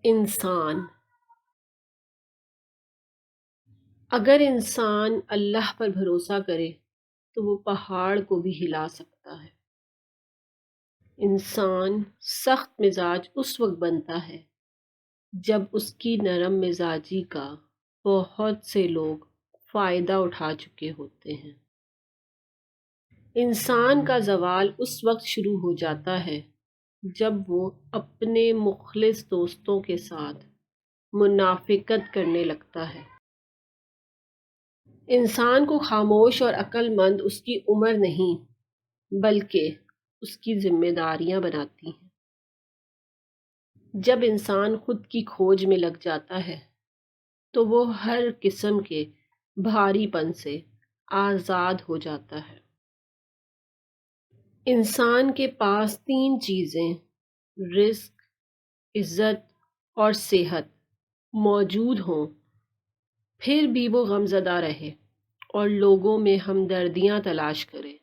انسان اگر انسان اللہ پر بھروسہ کرے تو وہ پہاڑ کو بھی ہلا سکتا ہے۔ انسان سخت مزاج اس وقت بنتا ہے جب اس کی نرم مزاجی کا بہت سے لوگ فائدہ اٹھا چکے ہوتے ہیں۔ انسان کا زوال اس وقت شروع ہو جاتا ہے جب وہ اپنے مخلص دوستوں کے ساتھ منافقت کرنے لگتا ہے۔ انسان کو خاموش اور عقل مند اس کی عمر نہیں بلکہ اس کی ذمہ داریاں بناتی ہیں۔ جب انسان خود کی کھوج میں لگ جاتا ہے تو وہ ہر قسم کے بھاری پن سے آزاد ہو جاتا ہے۔ انسان کے پاس تین چیزیں رزق، عزت اور صحت موجود ہوں پھر بھی وہ غمزدہ رہے اور لوگوں میں ہمدردیاں تلاش کرے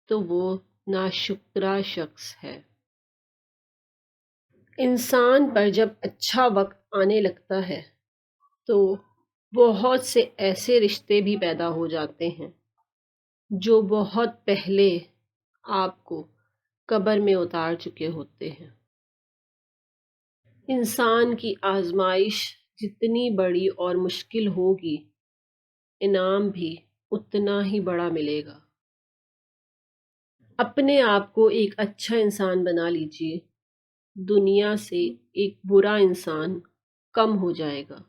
تو وہ ناشکرا شخص ہے۔ انسان پر جب اچھا وقت آنے لگتا ہے تو بہت سے ایسے رشتے بھی پیدا ہو جاتے ہیں جو بہت پہلے آپ کو قبر میں اتار چکے ہوتے ہیں۔ انسان کی آزمائش جتنی بڑی اور مشکل ہوگی انعام بھی اتنا ہی بڑا ملے گا۔ اپنے آپ کو ایک اچھا انسان بنا لیجئے، دنیا سے ایک برا انسان کم ہو جائے گا۔